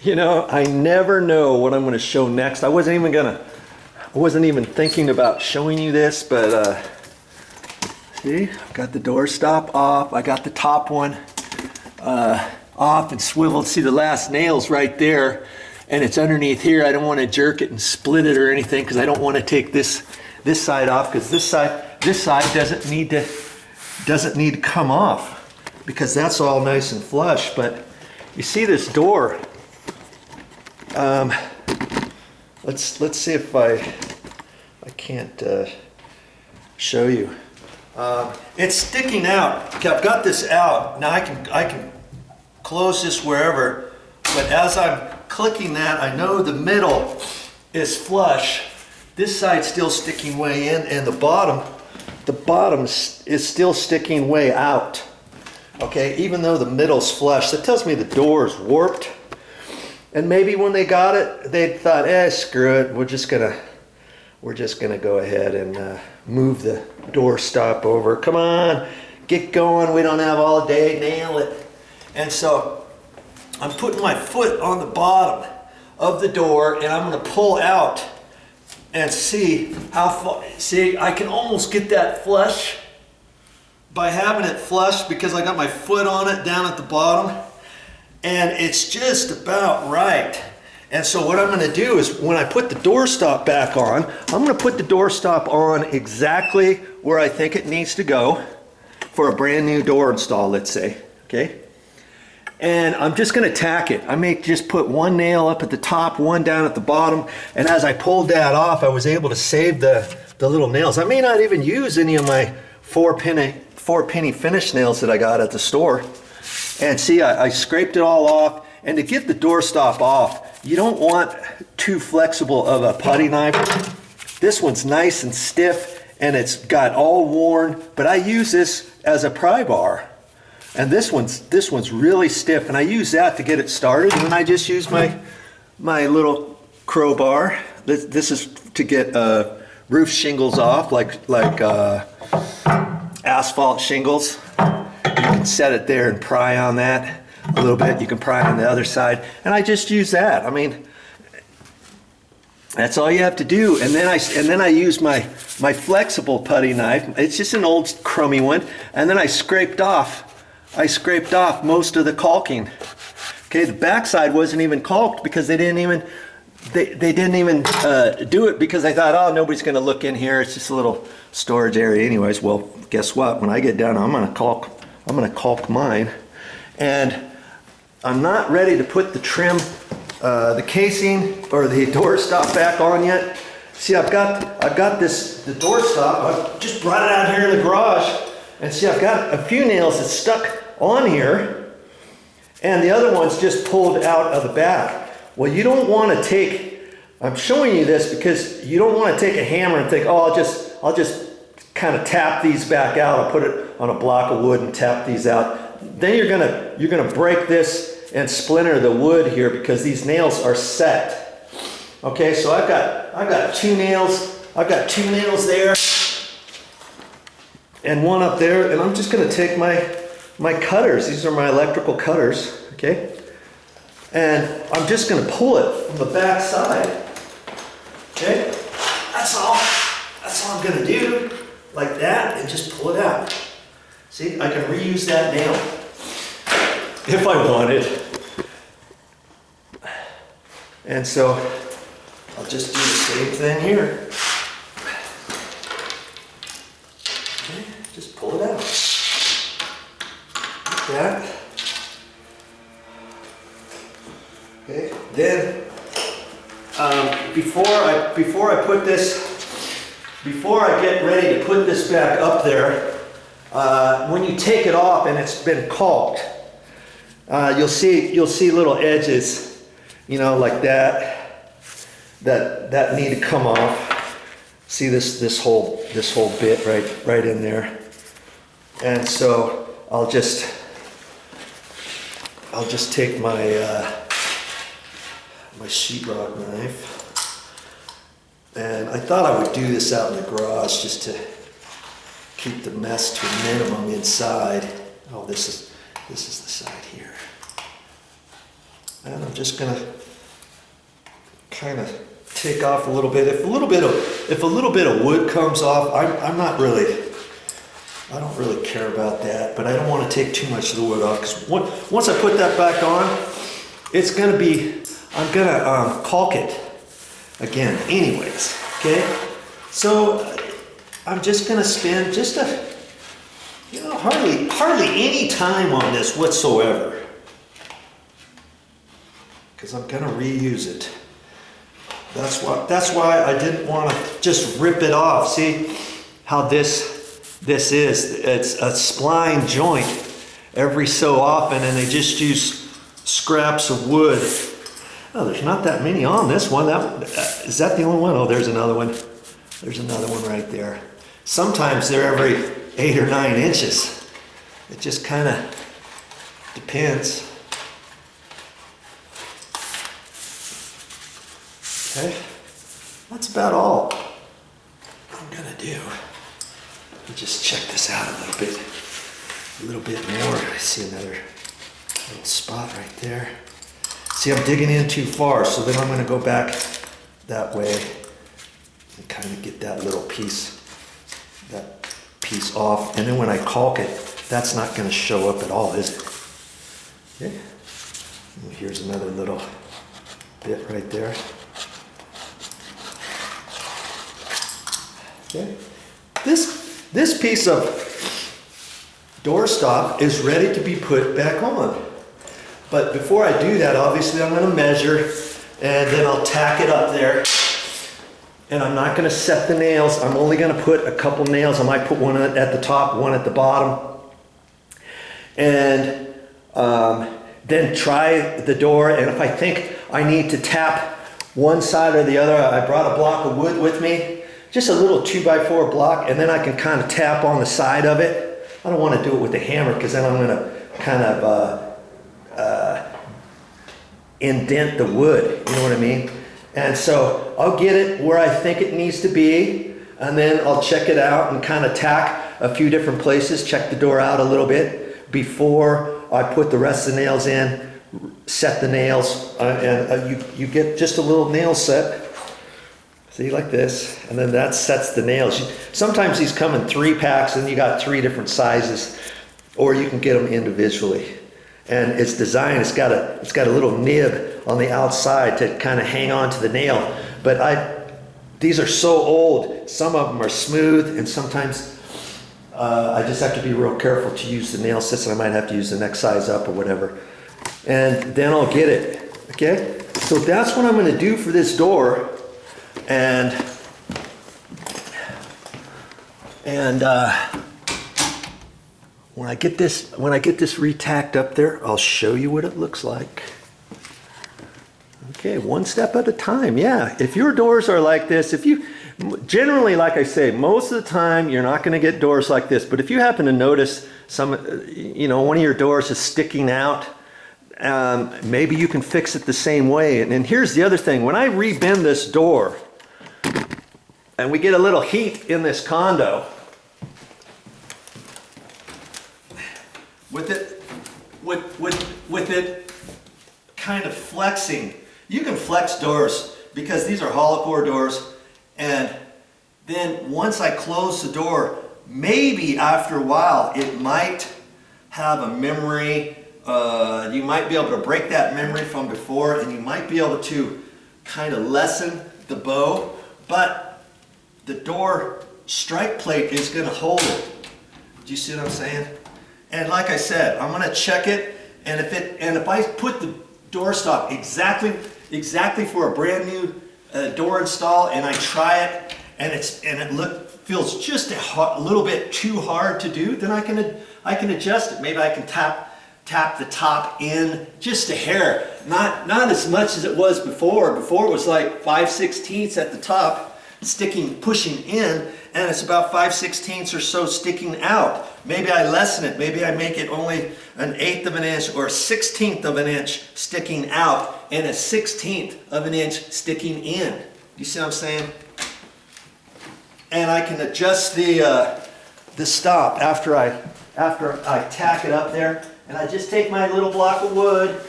You know, I never know what I'm gonna show next. I wasn't even thinking about showing you this, but see, I've got the door stop off. I got the top one off and swiveled. See the last nail's right there, and it's underneath here. I don't want to jerk it and split it or anything because I don't want to take this side off, because this side doesn't need to come off because that's all nice and flush. But you see this door. Let's see if I can't show you. It's sticking out. Okay, I've got this out. Now I can close this wherever, but as I'm clicking that, I know the middle is flush. This side's still sticking way in, and the bottom is still sticking way out. Okay, even though the middle's flush, that tells me the door's warped. And maybe when they got it, they thought, screw it, we're just gonna go ahead and move the door stop over. Come on, get going, we don't have all day, nail it. And so I'm putting my foot on the bottom of the door, and I'm gonna pull out and see how far. See, I can almost get that flush by having it flush because I got my foot on it down at the bottom. And it's just about right. And so what I'm going to do is when I put the door stop back on, I'm going to put the door stop on exactly where I think it needs to go for a brand new door install, let's say. Okay. And I'm just going to tack it. I may just put one nail up at the top, one down at the bottom. And as I pulled that off, I was able to save the little nails. I may not even use any of my four penny finish nails that I got at the store. And see, I scraped it all off. And to get the door stop off, you don't want too flexible of a putty knife. This one's nice and stiff, and it's got all worn, but I use this as a pry bar. And this one's really stiff, and I use that to get it started. And then I just use my little crowbar. This is to get roof shingles off, like asphalt shingles. You can set it there and pry on that a little bit. You can pry on the other side, and I just use that. I mean, that's all you have to do. And then I use my flexible putty knife. It's just an old crummy one, and then I scraped off most of the caulking. Okay, the backside wasn't even caulked because they didn't even do it because I thought, oh, nobody's going to look in here. It's just a little storage area, anyways. Well, guess what? When I get done, I'm going to caulk mine, and I'm not ready to put the trim, the casing or the door stop back on yet. See, I've got the door stop. I just brought it out here in the garage, and see, I've got a few nails that's stuck on here, and the other one's just pulled out of the back. Well, you don't want to take. I'm showing you this because you don't want to take a hammer and think, oh, I'll just kind of tap these back out. I'll put it on a block of wood and tap these out. Then you're gonna break this and splinter the wood here because these nails are set. Okay, so I've got two nails. I've got two nails there and one up there, and I'm just gonna take my cutters. These are my electrical cutters. Okay, and I'm just gonna pull it from the back side. Okay, that's all I'm gonna do. Like that, and just pull it out. See, I can reuse that nail if I wanted. And so I'll just do the same thing here. Okay, just pull it out. Like that. Okay, then before I get ready to put this back up there, when you take it off and it's been caulked, you'll see little edges, you know, like that need to come off. See this whole bit right in there, and so I'll just take my my sheetrock knife. And I thought I would do this out in the garage just to keep the mess to a minimum inside. Oh, this is the side here. And I'm just gonna kind of take off a little bit. If a little bit of wood comes off, I don't really care about that, but I don't want to take too much of the wood off, because once I put that back on, it's gonna be, I'm gonna caulk it again anyways, okay? So I'm just gonna spend just hardly any time on this whatsoever, because I'm gonna reuse it. That's why I didn't want to just rip it off. See how this is? It's a spline joint every so often, and they just use scraps of wood. Oh, there's not that many on this one. Is that the only one? Oh, there's another one. There's another one right there. Sometimes they're every 8 or 9 inches. It just kind of depends. Okay, that's about all I'm gonna do. Let me just check this out a little bit more. I see another little spot right there. See, I'm digging in too far, so then I'm gonna go back that way and kind of get that little piece off. And then when I caulk it, that's not gonna show up at all, is it? Okay. And here's another little bit right there. Okay. This piece of doorstop is ready to be put back on. But before I do that, obviously I'm going to measure, and then I'll tack it up there. And I'm not going to set the nails. I'm only going to put a couple nails. I might put one at the top, one at the bottom. And then try the door. And if I think I need to tap one side or the other, I brought a block of wood with me. Just a little 2x4 block, and then I can kind of tap on the side of it. I don't want to do it with a hammer, because then I'm going to kind of indent the wood, you know what I mean? And so I'll get it where I think it needs to be, and then I'll check it out and kind of tack a few different places, check the door out a little bit before I put the rest of the nails in, set the nails, and you get just a little nail set. See, like this, and then that sets the nails. Sometimes these come in 3 packs, and you got 3 different sizes, or you can get them individually. And it's designed, it's got a little nib on the outside to kind of hang on to the nail. But these are so old, some of them are smooth, and sometimes I just have to be real careful to use the nail sets, and I might have to use the next size up or whatever. And then I'll get it, okay? So that's what I'm gonna do for this door. And when I get this retacked up there, I'll show you what it looks like. Okay, one step at a time. Yeah, if your doors are like this, generally, like I say, most of the time you're not going to get doors like this. But if you happen to notice one of your doors is sticking out, maybe you can fix it the same way. And here's the other thing: when I rebend this door, and we get a little heat in this condo, with it kind of flexing. You can flex doors, because these are hollow core doors, and then once I close the door, maybe after a while it might have a memory. You might be able to break that memory from before, and you might be able to kind of lessen the bow, but the door strike plate is going to hold it. Do you see what I'm saying? And like I said, I'm going to check it, and if I put the door stop exactly for a brand new door install, and I try it, and it feels just a little bit too hard to do, then I can adjust it. Maybe I can tap the top in just a hair, not as much as it was before. Before it was like 5/16 at the top, pushing in, and it's about 5/16 or so sticking out. Maybe I lessen it. Maybe I make it only 1/8 of an inch or 1/16 of an inch sticking out, and 1/16 of an inch sticking in. You see what I'm saying? And I can adjust the stop after I tack it up there. And I just take my little block of wood,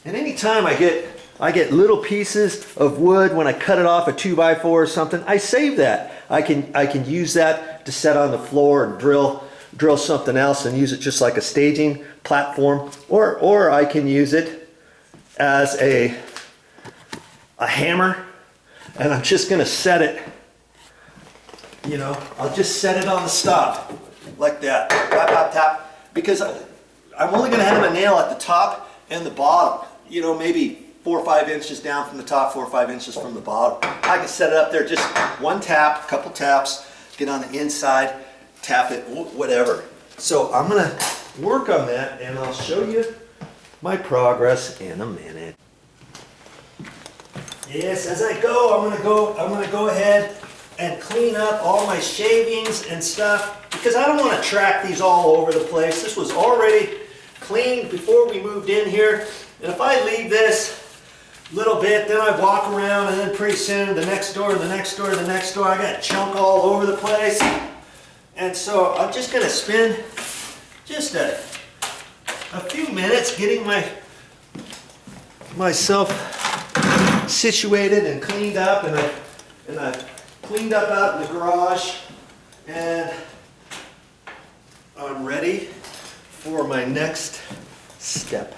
And anytime I get little pieces of wood when I cut it off a 2x4 or something, I save that. I can use that to set on the floor and drill something else and use it just like a staging platform, or I can use it as a hammer, and I'm just gonna set it, you know, I'll just set it on the stop like that, tap, tap, tap, because I'm only gonna have a nail at the top and the bottom, you know, maybe 4 or 5 inches down from the top, 4 or 5 inches from the bottom. I can set it up there, just one tap, couple taps, get on the inside, tap it, whatever. So I'm gonna work on that and I'll show you my progress in a minute. Yes, as I go, I'm gonna go ahead and clean up all my shavings and stuff, because I don't want to track these all over the place. This was already cleaned before we moved in here, and if I leave this little bit, then I walk around, and then pretty soon the next door, the next door, the next door, I got chunk all over the place. And so I'm just gonna spend just a few minutes getting myself situated and cleaned up, and I cleaned up out in the garage, and I'm ready for my next step.